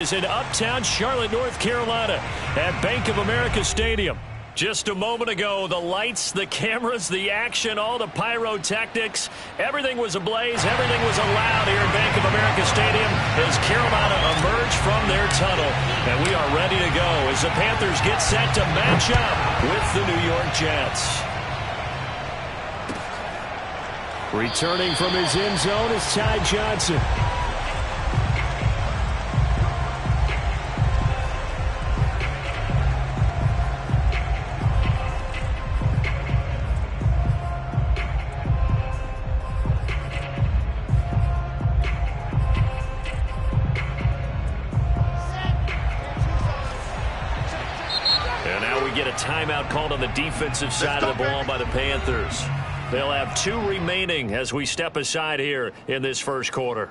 Is in uptown Charlotte, North Carolina at Bank of America Stadium. Just a moment ago, the lights, the cameras, the action, all the pyrotechnics, everything was ablaze, everything was allowed here at Bank of America Stadium as Carolina emerged from their tunnel. And we are ready to go as the Panthers get set to match up with the New York Jets. Returning from his end zone is Ty Johnson. Timeout called on the defensive side of the ball by the Panthers. They'll have 2 remaining as we step aside here in this first quarter.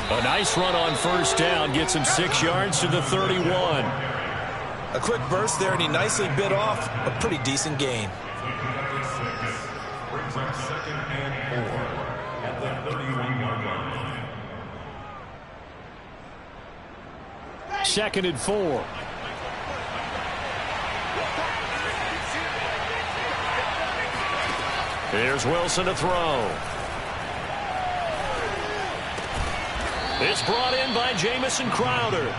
A nice run on first down gets him 6 yards to the 31. A quick burst there, and he nicely bit off a pretty decent gain. Second and 4 at the 31-yard line. Second and 4. Here's Wilson to throw. It's brought in by Jamison Crowder.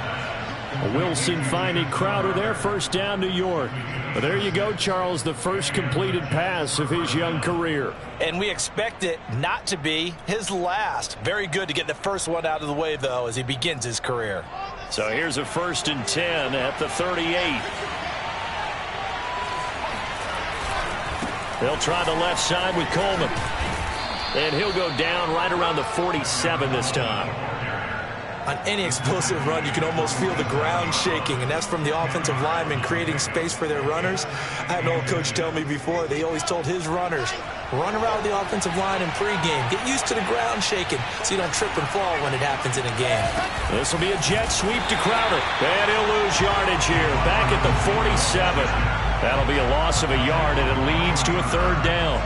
Wilson finding Crowder there, first down New York. But there you go, Charles, the first completed pass of his young career. And we expect it not to be his last. Very good to get the first one out of the way, though, as he begins his career. So here's a 1st and 10 at the 38. They'll try the left side with Coleman. And he'll go down right around the 47 this time. On any explosive run, you can almost feel the ground shaking, and that's from the offensive linemen creating space for their runners. I had an old coach tell me before, they always told his runners, run around the offensive line in pregame. Get used to the ground shaking so you don't trip and fall when it happens in a game. This will be a jet sweep to Crowder. And he'll lose yardage here, back at the 47. That'll be a loss of a yard, and it leads to a 3rd down.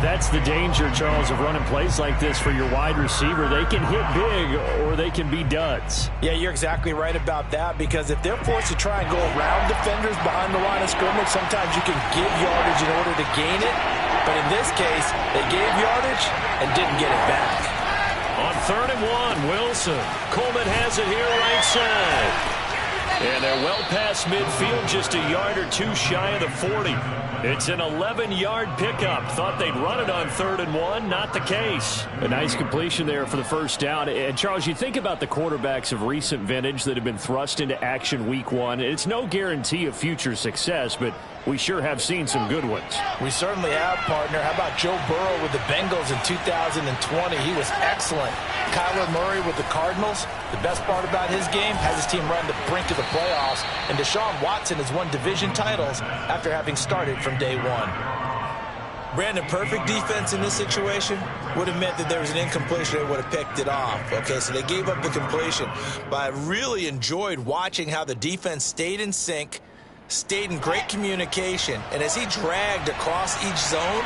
That's the danger, Charles, of running plays like this for your wide receiver. They can hit big or they can be duds. Yeah, you're exactly right about that, because if they're forced to try and go around defenders behind the line of scrimmage, sometimes you can give yardage in order to gain it. But in this case, they gave yardage and didn't get it back. On 3rd and 1, Wilson. Coleman has it here right side. And they're well past midfield, just a yard or 2 shy of the 40. It's an 11-yard pickup. Thought they'd run it on 3rd and 1. Not the case. A nice completion there for the first down. And, Charles, you think about the quarterbacks of recent vintage that have been thrust into action week 1. It's no guarantee of future success, but we sure have seen some good ones. We certainly have, partner. How about Joe Burrow with the Bengals in 2020? He was excellent. Kyler Murray with the Cardinals. The best part about his game has his team run the brink of the playoffs. And Deshaun Watson has won division titles after having started from day 1. Brandon, perfect defense in this situation would have meant that there was an incompletion that would have picked it off. Okay, so they gave up the completion. But I really enjoyed watching how the defense stayed in sync, stayed in great communication, and as he dragged across each zone,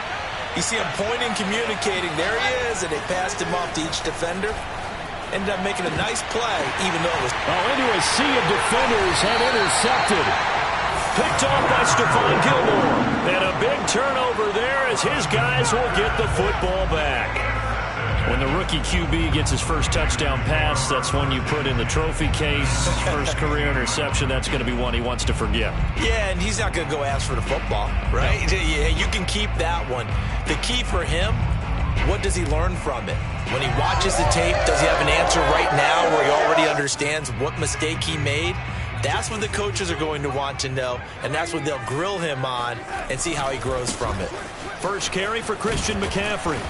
you see him pointing, communicating. There he is, and they passed him off to each defender. Ended up making a nice play, even though it was... into a sea of defenders and intercepted. Picked off by Stephon Gilmore. And a big turnover there as his guys will get the football back. When the rookie QB gets his first touchdown pass, that's one you put in the trophy case. First career interception, that's going to be one he wants to forget. Yeah, and he's not going to go ask for the football, right? No. Yeah, you can keep that one. The key for him, what does he learn from it? When he watches the tape, does he have an answer right now where he already understands what mistake he made? That's what the coaches are going to want to know, and that's what they'll grill him on and see how he grows from it. First carry for Christian McCaffrey.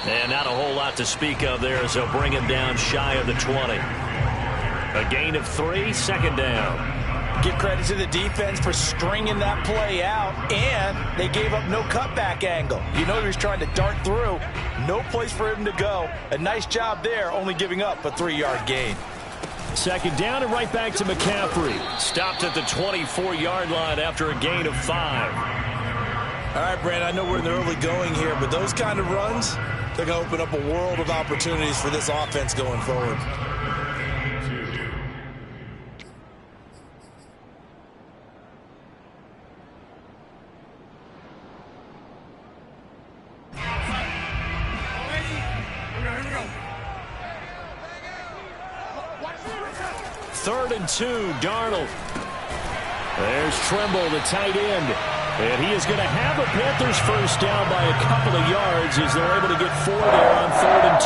And not a whole lot to speak of there as they'll bring him down shy of the 20. A gain of 3, 2nd down. Give credit to the defense for stringing that play out, and they gave up no cutback angle. You know he was trying to dart through. No place for him to go. A nice job there, only giving up a 3-yard gain. Second down and right back to McCaffrey. Stopped at the 24-yard line after a gain of 5. All right, Brandon, I know we're in the early going here, but those kind of runs, they're going to open up a world of opportunities for this offense going forward. Third and 2, Darnold. There's Tremble, the tight end. And he is going to have a Panthers first down by a couple of yards as they're able to get 4 there on 3rd and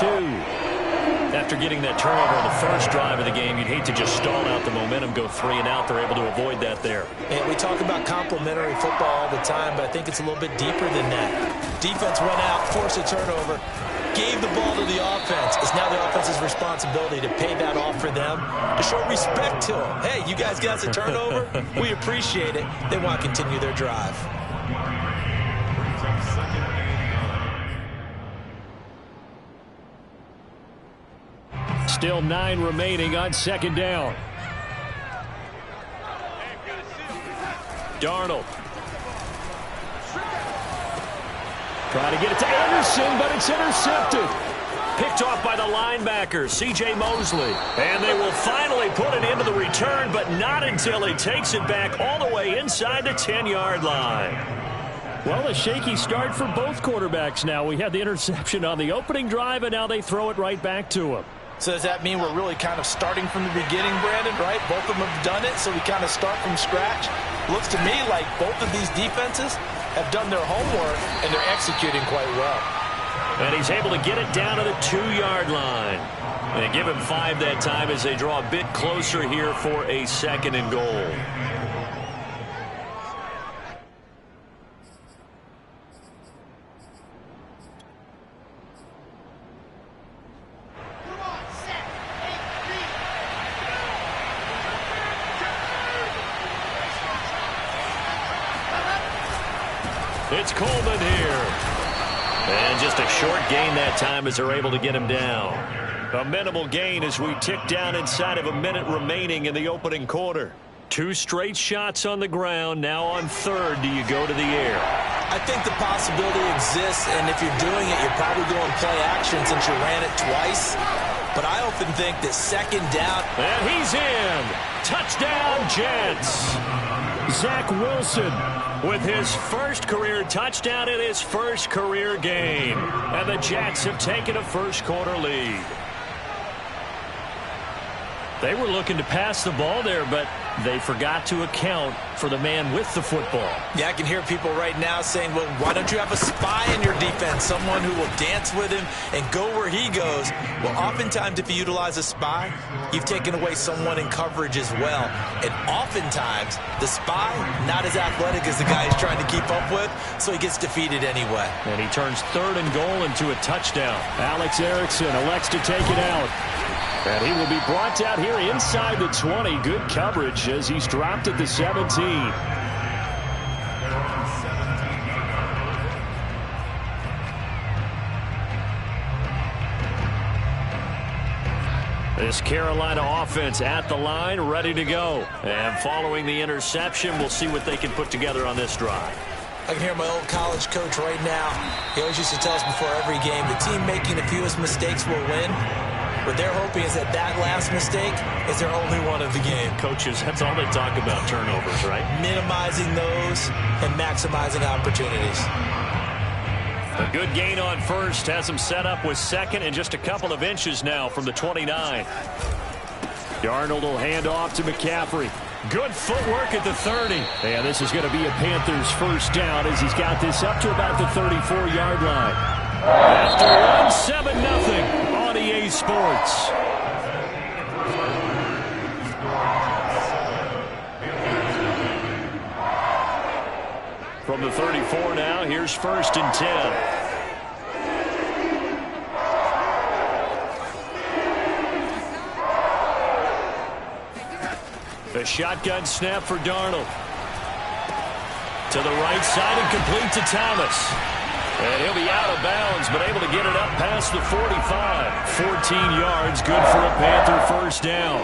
2. After getting that turnover on the first drive of the game, you'd hate to just stall out the momentum, go 3 and out. They're able to avoid that there. And we talk about complementary football all the time, but I think it's a little bit deeper than that. Defense went out, forced a turnover, gave the ball to the offense. It's now the offense's responsibility to pay that off for them, to show respect to them. Hey, you guys got us a turnover. We appreciate it. They want to continue their drive. Still 9 remaining on second down. Darnold. Trying to get it to Anderson, but it's intercepted. Picked off by the linebacker, C.J. Mosley. And they will finally put it into the return, but not until he takes it back all the way inside the 10-yard line. Well, a shaky start for both quarterbacks now. We had the interception on the opening drive, and now they throw it right back to him. So does that mean we're really kind of starting from the beginning, Brandon, right? Both of them have done it, so we kind of start from scratch. Looks to me like both of these defenses have done their homework, and they're executing quite well. And he's able to get it down to the 2-yard line. And they give him 5 that time as they draw a bit closer here for a 2nd and goal. It's Coleman here. And just a short gain that time as they're able to get him down. A minimal gain as we tick down inside of a minute remaining in the opening quarter. 2 straight shots on the ground. Now on 3rd, do you go to the air? I think the possibility exists, and if you're doing it, you're probably going play action since you ran it twice. But I often think that 2nd down. And he's in. Touchdown, Jets. Zach Wilson with his first career touchdown in his first career game. And the Jets have taken a first-quarter lead. They were looking to pass the ball there, but they forgot to account for the man with the football. Yeah, I can hear people right now saying, well, why don't you have a spy in your defense, someone who will dance with him and go where he goes? Well, oftentimes if you utilize a spy, you've taken away someone in coverage as well. And oftentimes, the spy, not as athletic as the guy he's trying to keep up with, so he gets defeated anyway. And he turns 3rd and goal into a touchdown. Alex Erickson elects to take it out. And he will be brought down here inside the 20. Good coverage as he's dropped at the 17. This Carolina offense at the line, ready to go. And following the interception, we'll see what they can put together on this drive. I can hear my old college coach right now. He always used to tell us before every game, the team making the fewest mistakes will win. What they're hoping is that that last mistake is their only one of the game. Coaches, that's all they talk about, turnovers, right? Minimizing those and maximizing opportunities. A good gain on first has him set up with 2nd and just a couple of inches now from the 29. Darnold will hand off to McCaffrey. Good footwork at the 30. And this is going to be a Panthers first down as he's got this up to about the 34-yard line. After 1-7-0 on EA Sports. From the 34 now, here's 1st and 10. The shotgun snap for Darnold. To the right side and complete to Thomas. And he'll be out of bounds, but able to get it up past the 45. 14 yards, good for a Panther first down.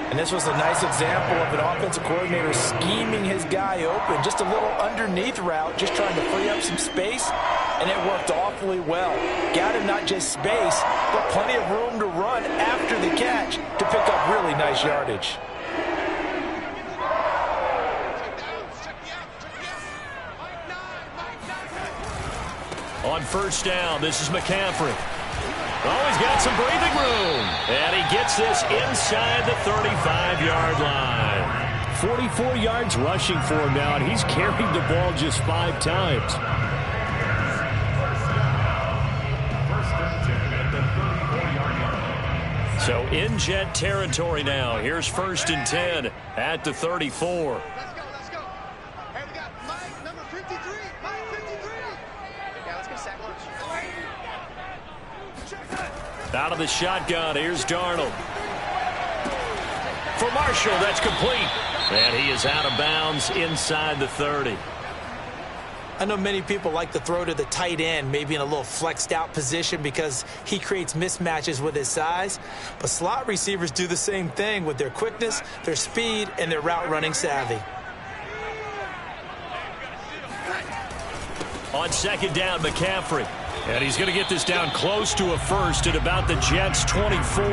And this was a nice example of an offensive coordinator scheming his guy open. Just a little underneath route, just trying to free up some space, and it worked awfully well. Got him not just space, but plenty of room to run after the catch to pick up really nice yardage. On first down, this is McCaffrey. Oh, he's got some breathing room. And he gets this inside the 35-yard line. 44 yards rushing for him now, and he's carried the ball just 5 times. So in Jet territory now. Here's 1st and 10 at the 34. Out of the shotgun, here's Darnold. For Marshall, that's complete. And he is out of bounds inside the 30. I know many people like to throw to the tight end, maybe in a little flexed out position because he creates mismatches with his size. But slot receivers do the same thing with their quickness, their speed, and their route running savvy. On 2nd down, McCaffrey. And he's going to get this down close to a first at about the Jets' 24.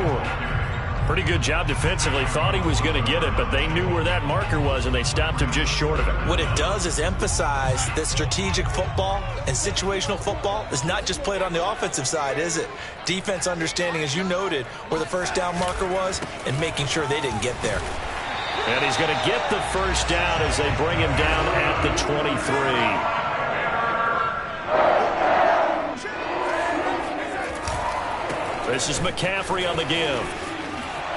Pretty good job defensively. Thought he was going to get it, but they knew where that marker was, and they stopped him just short of it. What it does is emphasize that strategic football and situational football is not just played on the offensive side, is it? Defense understanding, as you noted, where the first down marker was and making sure they didn't get there. And he's going to get the first down as they bring him down at the 23. This is McCaffrey on the give.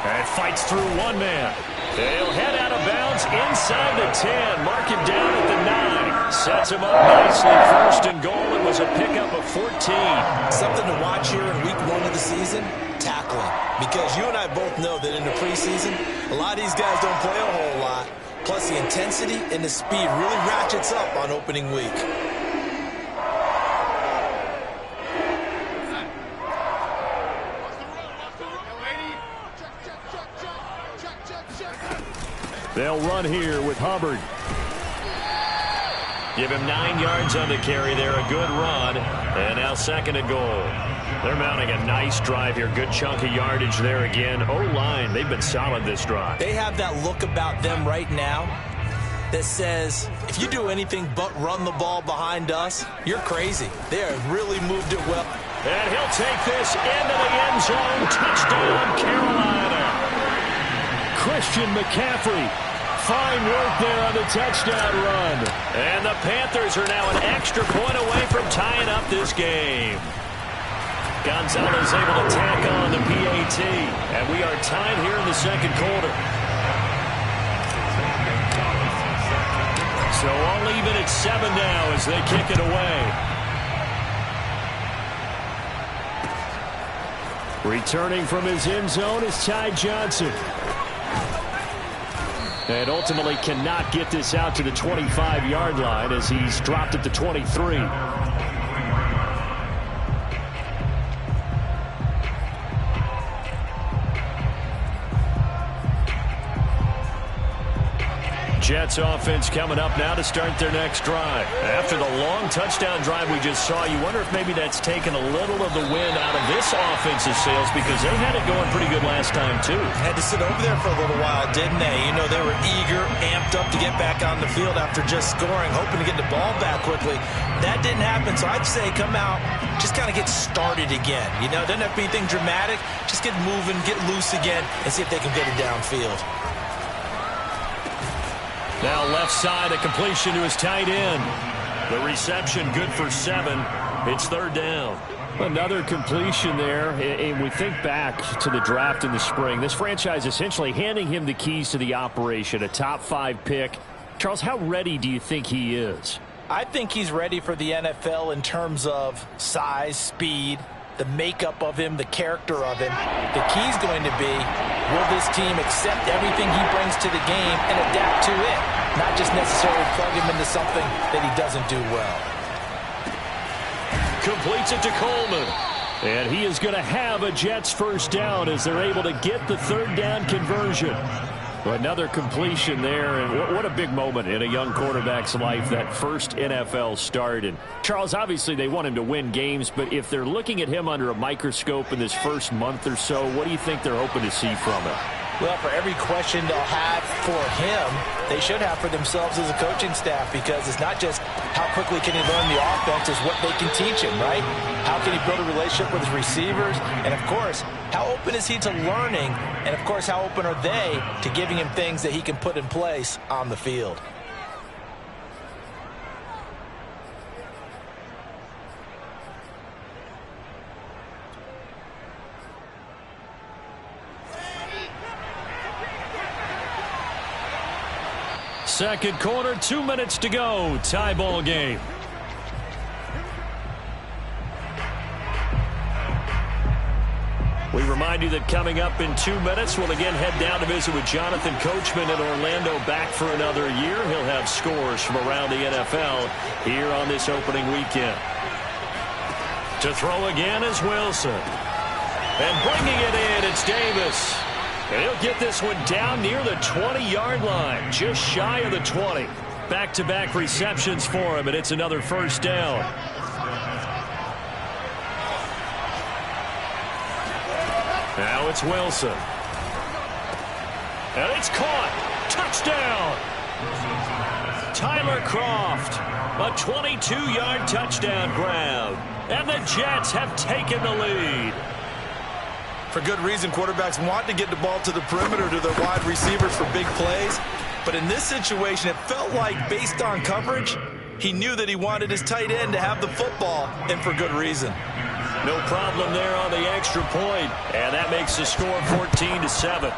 And fights through one man. They'll head out of bounds inside the 10. Mark him down at the 9. Sets him up nicely. 1st and goal. It was a pickup of 14. Something to watch here in week 1 of the season, tackling. Because you and I both know that in the preseason, a lot of these guys don't play a whole lot. Plus the intensity and the speed really ratchets up on opening week. They'll run here with Hubbard. Give him 9 yards on the carry there. A good run. And now 2nd and goal. They're mounting a nice drive here. Good chunk of yardage there again. O-line, they've been solid this drive. They have that look about them right now that says, if you do anything but run the ball behind us, you're crazy. They have really moved it well. And he'll take this into the end zone. Touchdown, Carolina. Christian McCaffrey. Fine work there on the touchdown run. And the Panthers are now an extra point away from tying up this game. Gonzalez able to tack on the PAT. And we are tied here in the 2nd quarter. So all even at 7 now as they kick it away. Returning from his end zone is Ty Johnson. And ultimately cannot get this out to the 25-yard line as he's dropped at the 23. Jets offense coming up now to start their next drive. After the long touchdown drive we just saw, you wonder if maybe that's taken a little of the wind out of this offensive sails because they had it going pretty good last time too. Had to sit over there for a little while, didn't they? You know, they were eager, amped up to get back on the field after just scoring, hoping to get the ball back quickly. That didn't happen, so I'd say come out, just kind of get started again. You know, doesn't have to be anything dramatic. Just get moving, get loose again, and see if they can get it downfield. Now left side, a completion to his tight end. The reception good for 7. It's 3rd down. Another completion there, and we think back to the draft in the spring. This franchise essentially handing him the keys to the operation, a top 5 pick. Charles, how ready do you think he is? I think he's ready for the NFL in terms of size, speed, the makeup of him, the character of him. The key's going to be Will this team accept everything he brings to the game and adapt to it, not just necessarily plug him into something that he doesn't do well? Completes it to Coleman. And he is going to have a Jets first down as they're able to get the third down conversion. Another completion there, and what a big moment in a young quarterback's life, that first NFL start. And Charles, obviously they want him to win games, but if they're looking at him under a microscope in this first month or so, what do you think they're hoping to see from him? Well, for every question they'll have for him, they should have for themselves as a coaching staff, because it's not just how quickly can he learn the offense, it's what they can teach him, right? How can he build a relationship with his receivers? And, of course, how open is he to learning? And, of course, how open are they to giving him things that he can put in place on the field? Second quarter, 2 minutes to go. Tie ball game. We remind you that coming up in 2 minutes, we'll again head down to visit with Jonathan Coachman in Orlando, back for another year. He'll have scores from around the NFL here on this opening weekend. To throw again is Wilson. And bringing it in, it's Davis. And he'll get this one down near the 20-yard line, just shy of the 20. Back-to-back receptions for him, and it's another first down. Now it's Wilson. And it's caught. Touchdown. Tyler Kroft, a 22-yard touchdown grab. And the Jets have taken the lead. For good reason, quarterbacks want to get the ball to the perimeter to their wide receivers for big plays. But in this situation, it felt like, based on coverage, he knew that he wanted his tight end to have the football, and for good reason. No problem there on the extra point, and that makes the score 14-7.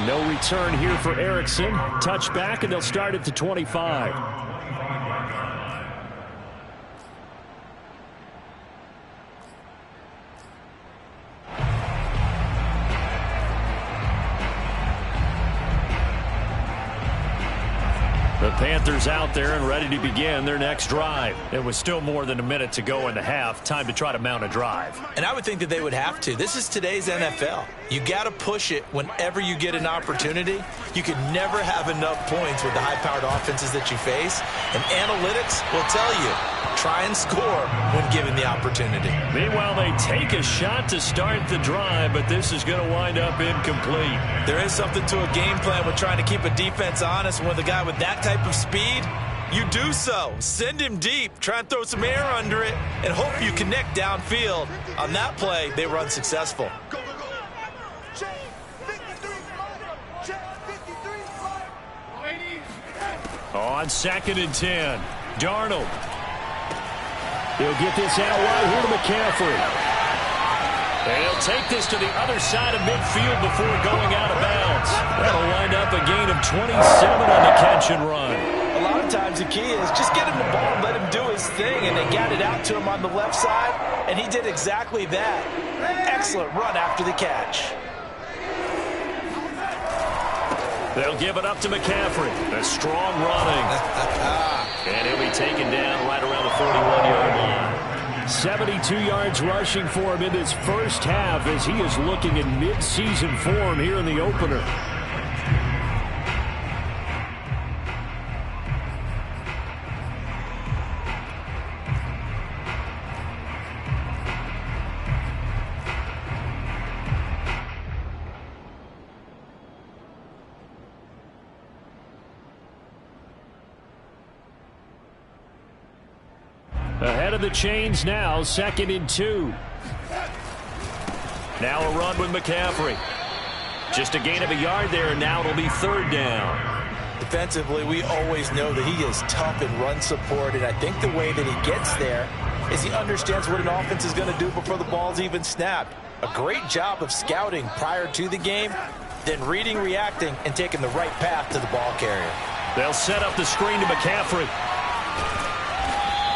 No return here for Erickson. Touchback, and they'll start at the 25. The Panthers out there and ready to begin their next drive. It was still more than a minute to go in the half. Time to try to mount a drive. And I would think that they would have to. This is today's NFL. You got to push it whenever you get an opportunity. You can never have enough points with the high-powered offenses that you face. And analytics will tell you, try and score when given the opportunity. Meanwhile, they take a shot to start the drive, but this is going to wind up incomplete. There is something to a game plan with trying to keep a defense honest. And with a guy with that type of speed, you do so. Send him deep. Try and throw some air under it and hope you connect downfield. On that play, they were unsuccessful. On 2nd and 10, Darnold. He'll get this out wide here to McCaffrey. And he'll take this to the other side of midfield before going out of bounds. That'll wind up a gain of 27 on the catch and run. A lot of times the key is just get him the ball and let him do his thing, and they got it out to him on the left side, and he did exactly that. Excellent run after the catch. They'll give it up to McCaffrey. A strong running. And he'll be taken down right around the 41-yard line. 72 yards rushing for him in this first half as he is looking in mid-season form here in the opener. Ahead of the chains now, 2nd and 2. Now a run with McCaffrey. Just a gain of a yard there, and now it'll be 3rd down. Defensively, we always know that he is tough in run support, and I think the way that he gets there is he understands what an offense is going to do before the ball's even snapped. A great job of scouting prior to the game, then reading, reacting, and taking the right path to the ball carrier. They'll set up the screen to McCaffrey.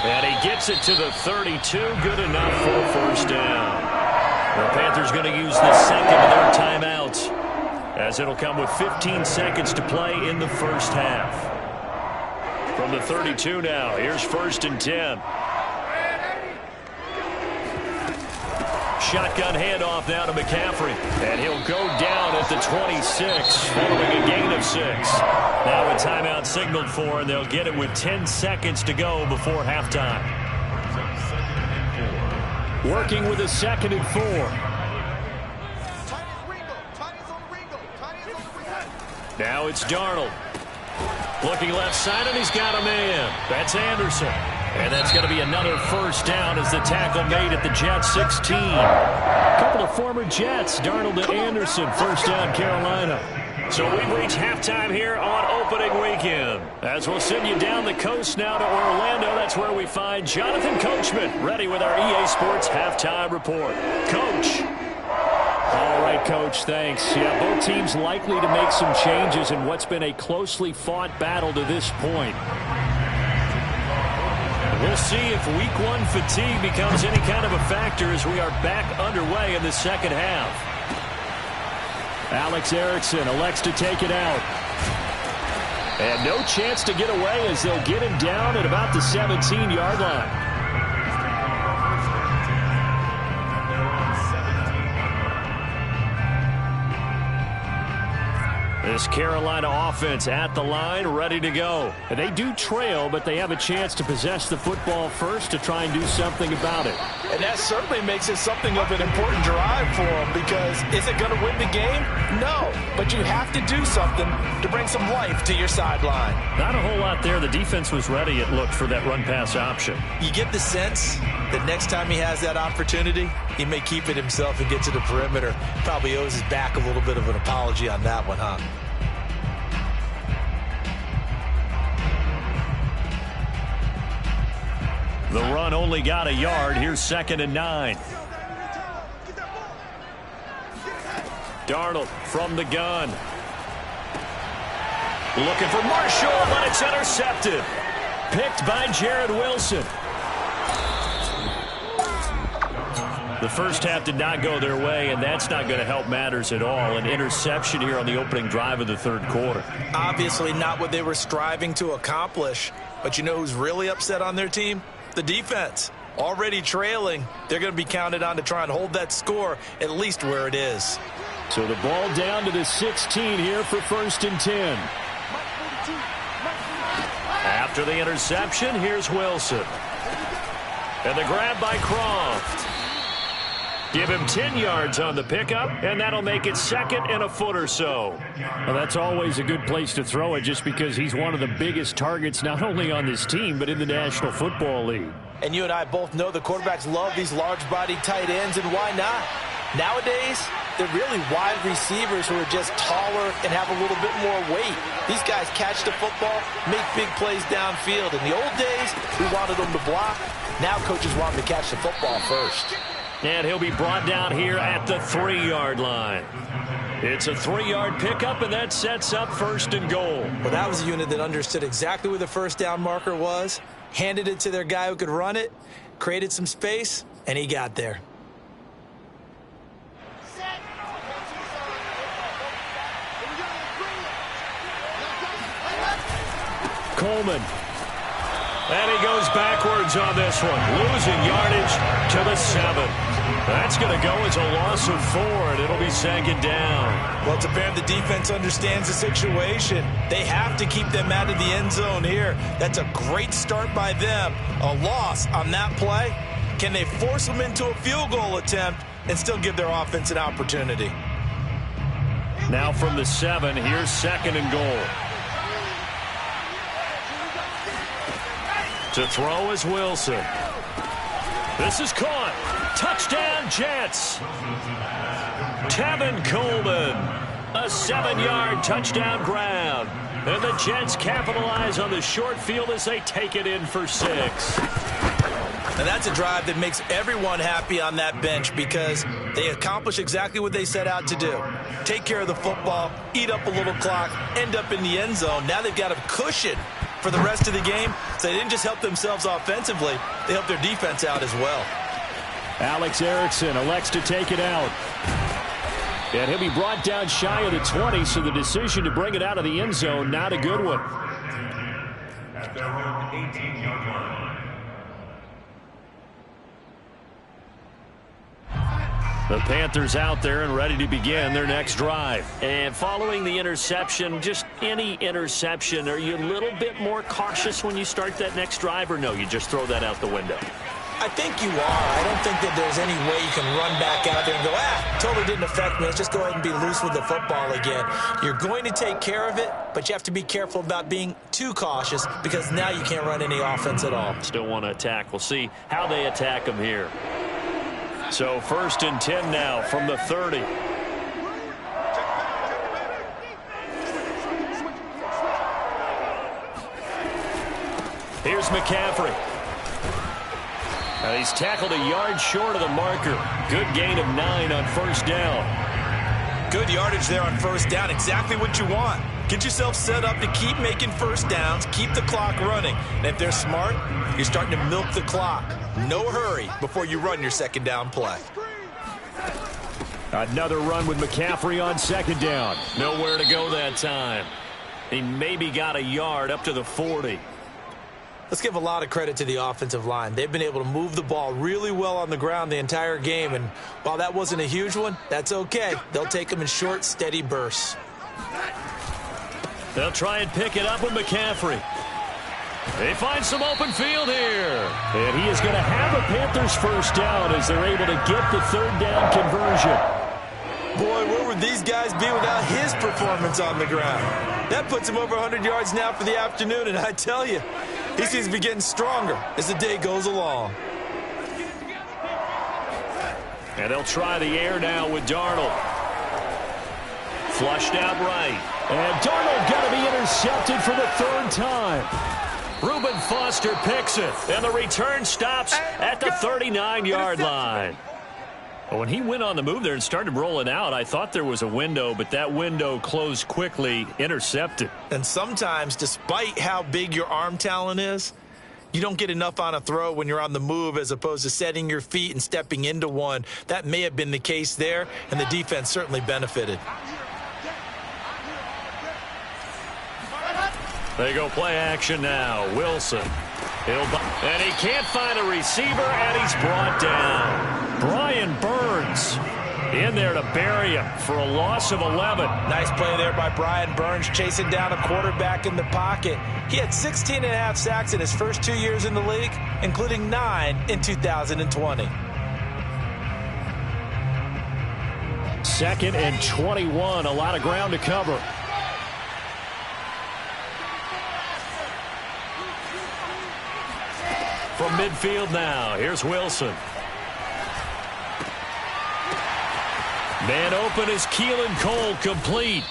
And he gets it to the 32. Good enough for a first down. The Panthers going to use the second of their timeouts, as it'll come with 15 seconds to play in the first half. From the 32 now, here's 1st and 10. Shotgun handoff now to McCaffrey. And he'll go down at the 26, following a gain of 6. Now a timeout signaled for, and they'll get it with 10 seconds to go before halftime. Working with a 2nd and 4. Now it's Darnold. Looking left side, and he's got a man. That's Anderson. And that's going to be another first down as the tackle made at the Jets 16. A couple of former Jets, Darnold and Anderson, first down Carolina. So we've reached halftime here on opening weekend. As we'll send you down the coast now to Orlando, that's where we find Jonathan Coachman, ready with our EA Sports halftime report. Coach. All right, Coach, thanks. Yeah, both teams likely to make some changes in what's been a closely fought battle to this point. We'll see if Week 1 fatigue becomes any kind of a factor as we are back underway in the second half. Alex Erickson elects to take it out. And no chance to get away as they'll get him down at about the 17-yard line. This Carolina offense at the line, ready to go. They do trail, but they have a chance to possess the football first to try and do something about it. And that certainly makes it something of an important drive for them, because is it going to win the game? No, but you have to do something to bring some life to your sideline. Not a whole lot there. The defense was ready, it looked, for that run-pass option. You get the sense that next time he has that opportunity, he may keep it himself and get to the perimeter. Probably owes his back a little bit of an apology on that one, huh? The run only got a yard. Here's 2nd and 9. Darnold from the gun. Looking for Marshall, but it's intercepted. Picked by Jared Wilson. The first half did not go their way, and that's not going to help matters at all. An interception here on the opening drive of the third quarter. Obviously not what they were striving to accomplish. But you know who's really upset on their team? The defense. Already trailing. They're going to be counted on to try and hold that score at least where it is. So the ball down to the 16 here for 1st and 10. After the interception, here's Wilson. And the grab by Croft. Give him 10 yards on the pickup, and that'll make it 2nd and a foot or so. Well, that's always a good place to throw it, just because he's one of the biggest targets not only on this team but in the National Football League. And you and I both know the quarterbacks love these large-bodied tight ends, and why not? Nowadays, they're really wide receivers who are just taller and have a little bit more weight. These guys catch the football, make big plays downfield. In the old days, we wanted them to block. Now coaches want them to catch the football first. And he'll be brought down here at the 3-yard line. It's a 3-yard pickup, and that sets up 1st and goal. Well, that was a unit that understood exactly where the first down marker was, handed it to their guy who could run it, created some space, and he got there. Coleman. And he goes backwards on this one, losing yardage to the 7. That's going to go as a loss of 4, and it'll be 2nd down. Well, it's apparent the defense understands the situation. They have to keep them out of the end zone here. That's a great start by them. A loss on that play. Can they force them into a field goal attempt and still give their offense an opportunity? Now from the 7, here's 2nd and goal. To throw is Wilson. This is caught. Touchdown, Jets. Tevin Coleman. A 7-yard touchdown grab. And the Jets capitalize on the short field as they take it in for 6. Now that's a drive that makes everyone happy on that bench, because they accomplish exactly what they set out to do. Take care of the football, eat up a little clock, end up in the end zone. Now they've got a cushion for the rest of the game. So they didn't just help themselves offensively, they helped their defense out as well. Alex Erickson elects to take it out. And he'll be brought down shy of the 20, so the decision to bring it out of the end zone, not a good one. At their own 18-yard line. The Panthers out there and ready to begin their next drive. And following the interception, just any interception, are you a little bit more cautious when you start that next drive, or no, you just throw that out the window? I think you are. I don't think that there's any way you can run back out there and go, totally didn't affect me. Let's just go ahead and be loose with the football again. You're going to take care of it, but you have to be careful about being too cautious because now you can't run any offense at all. Still want to attack. We'll see how they attack them here. So 1st and 10 now from the 30. Here's McCaffrey. He's tackled a yard short of the marker. Good gain of 9 on 1st down. Good yardage there on 1st down. Exactly what you want. Get yourself set up to keep making 1st downs, keep the clock running. And if they're smart, you're starting to milk the clock. No hurry before you run your 2nd down play. Another run with McCaffrey on 2nd down. Nowhere to go that time. He maybe got a yard up to the 40. Let's give a lot of credit to the offensive line. They've been able to move the ball really well on the ground the entire game. And while that wasn't a huge one, that's okay. They'll take them in short, steady bursts. They'll try and pick it up with McCaffrey. They find some open field here. And he is going to have a Panthers 1st down as they're able to get the 3rd down conversion. Boy, where would these guys be without his performance on the ground? That puts him over 100 yards now for the afternoon, and I tell you, he seems to be getting stronger as the day goes along. And they'll try the air now with Darnold. Flushed out right. And Darnold got to be intercepted for the 3rd time. Reuben Foster picks it, and the return stops at the 39-yard line. When he went on the move there and started rolling out, I thought there was a window, but that window closed quickly, intercepted. And sometimes, despite how big your arm talent is, you don't get enough on a throw when you're on the move as opposed to setting your feet and stepping into one. That may have been the case there, and the defense certainly benefited. They go play action now. Wilson. And he can't find a receiver, and he's brought down. Brian Burns in there to bury him for a loss of 11. Nice play there by Brian Burns, chasing down a quarterback in the pocket. He had 16.5 sacks in his first 2 years in the league, including 9 in 2020. 2nd and 21, a lot of ground to cover. From midfield now, here's Wilson. Man open is Keelan Cole, complete.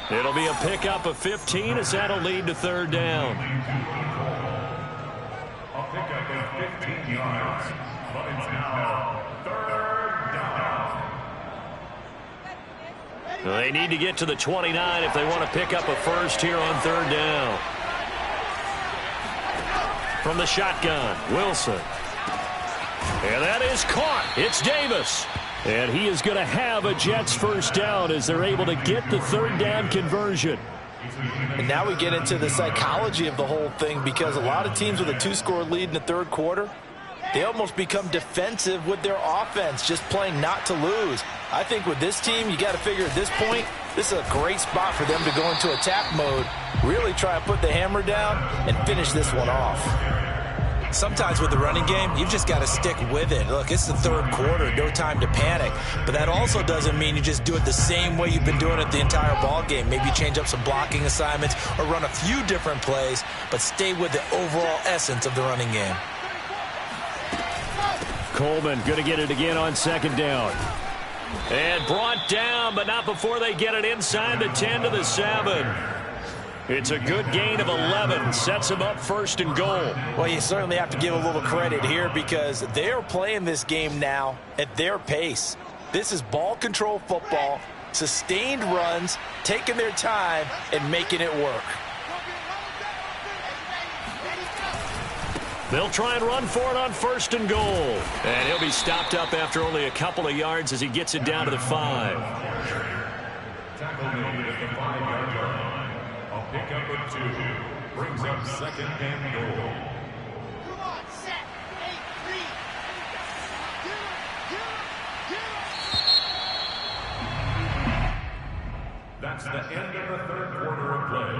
It'll be a pickup of 15 as that'll lead to 3rd down. A pickup of 15 yards, but it's now 3rd down. They need to get to the 29 if they want to pick up a first here on 3rd down. From the shotgun, Wilson. And that is caught. It's Davis. And he is going to have a Jets 1st down as they're able to get the 3rd down conversion. And now we get into the psychology of the whole thing, because a lot of teams with a 2-score lead in the 3rd quarter, they almost become defensive with their offense, just playing not to lose. I think with this team, you got to figure at this point, this is a great spot for them to go into attack mode, really try and put the hammer down and finish this one off. Sometimes with the running game, you've just got to stick with it. Look, it's the 3rd quarter, no time to panic. But that also doesn't mean you just do it the same way you've been doing it the entire ball game. Maybe change up some blocking assignments or run a few different plays, but stay with the overall essence of the running game. Coleman going to get it again on 2nd down. And brought down, but not before they get it inside the 10 to the 7. It's a good gain of 11. Sets them up 1st and goal. Well, you certainly have to give a little credit here because they're playing this game now at their pace. This is ball control football, sustained runs, taking their time, and making it work. They'll try and run for it on 1st and goal. And he'll be stopped up after only a couple of yards as he gets it down to the 5. Tackle made at the 5-yard line. A pickup of 2 brings up 2nd and goal. Come on, set, 8-3. That's the end of the 3rd quarter of play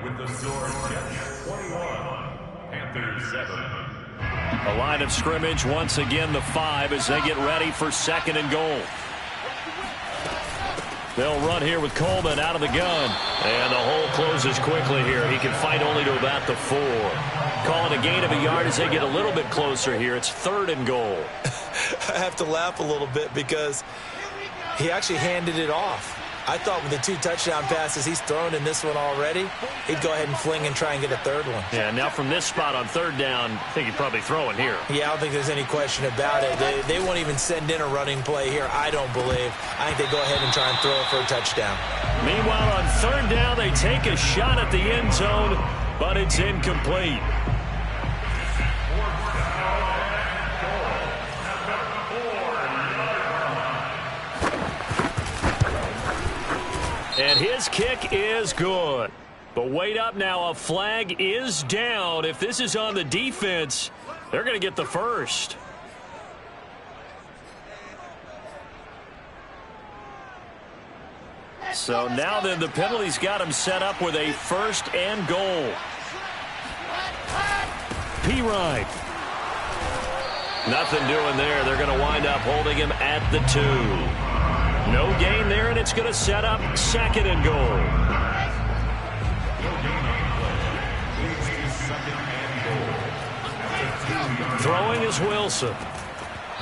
with the score Jets 21, Panthers 7. A line of scrimmage, once again the 5 as they get ready for 2nd and goal. They'll run here with Coleman out of the gun. And the hole closes quickly here. He can fight only to about the 4. Call it a gain of a yard as they get a little bit closer here. It's 3rd and goal. I have to laugh a little bit because he actually handed it off. I thought with the 2 touchdown passes he's thrown in this one already, he'd go ahead and fling and try and get a 3rd one. Yeah, now from this spot on 3rd down, I think he'd probably throw it here. Yeah, I don't think there's any question about it. They won't even send in a running play here, I don't believe. I think they go ahead and try and throw it for a touchdown. Meanwhile, on 3rd down, they take a shot at the end zone, but it's incomplete. And his kick is good. But wait up now, a flag is down. If this is on the defense, they're going to get the 1st. So now then the penalty's got him set up with a 1st and goal. Pirine. Nothing doing there. They're going to wind up holding him at the 2. No gain there, and it's going to set up 2nd and goal. Throwing is Wilson.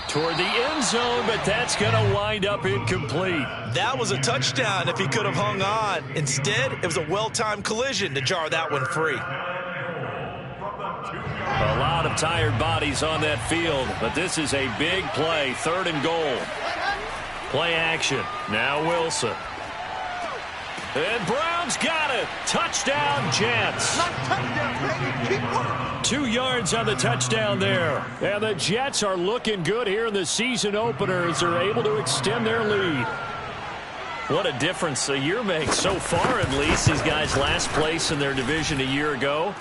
Toward the end zone, but that's going to wind up incomplete. That was a touchdown if he could have hung on. Instead, it was a well-timed collision to jar that one free. A lot of tired bodies on that field, but this is a big play. 3rd and goal. Play action. Now Wilson. And Brown's got it. Touchdown, Jets. 2 yards on the touchdown there. And the Jets are looking good here in the season opener as they're able to extend their lead. What a difference a year makes so far, at least. These guys last place in their division a year ago.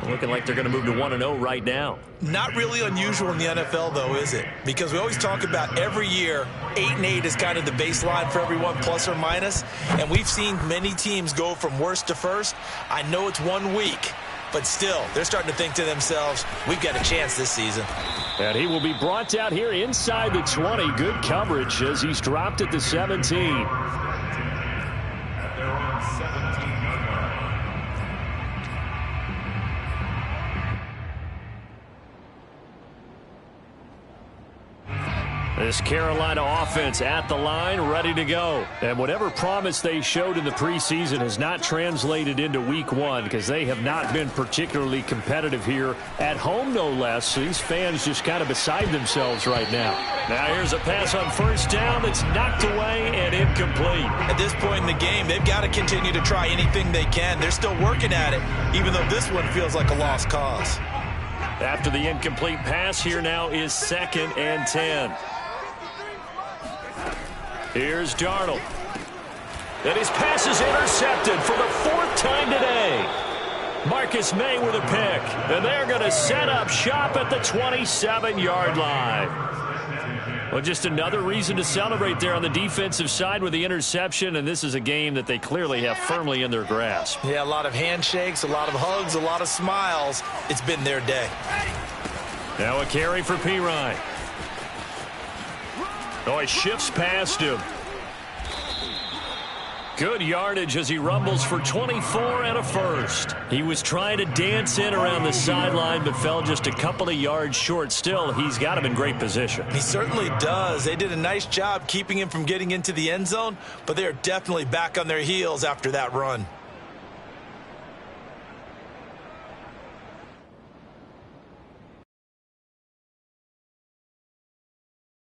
Looking like they're going to move to 1-0 right now. Not really unusual in the NFL, though, is it? Because we always talk about every year, 8-8 is kind of the baseline for everyone, plus or minus. And we've seen many teams go from worst to first. I know it's 1 week, but still, they're starting to think to themselves, we've got a chance this season. And he will be brought down here inside the 20. Good coverage as he's dropped at the 17. This Carolina offense at the line, ready to go. And whatever promise they showed in the preseason has not translated into week 1 because they have not been particularly competitive here at home, no less. So these fans just kind of beside themselves right now. Now here's a pass on 1st down that's knocked away and incomplete. At this point in the game, they've got to continue to try anything they can. They're still working at it, even though this one feels like a lost cause. After the incomplete pass, here now is 2nd and 10. Here's Darnold. And his pass is intercepted for the 4th time today. Marcus May with a pick. And they're going to set up shop at the 27-yard line. Well, just another reason to celebrate there on the defensive side with the interception. And this is a game that they clearly have firmly in their grasp. Yeah, a lot of handshakes, a lot of hugs, a lot of smiles. It's been their day. Now a carry for Pirine. Oh, he shifts past him. Good yardage as he rumbles for 24 and a 1st. He was trying to dance in around the sideline, but fell just a couple of yards short. Still, he's got him in great position. He certainly does. They did a nice job keeping him from getting into the end zone, but they are definitely back on their heels after that run.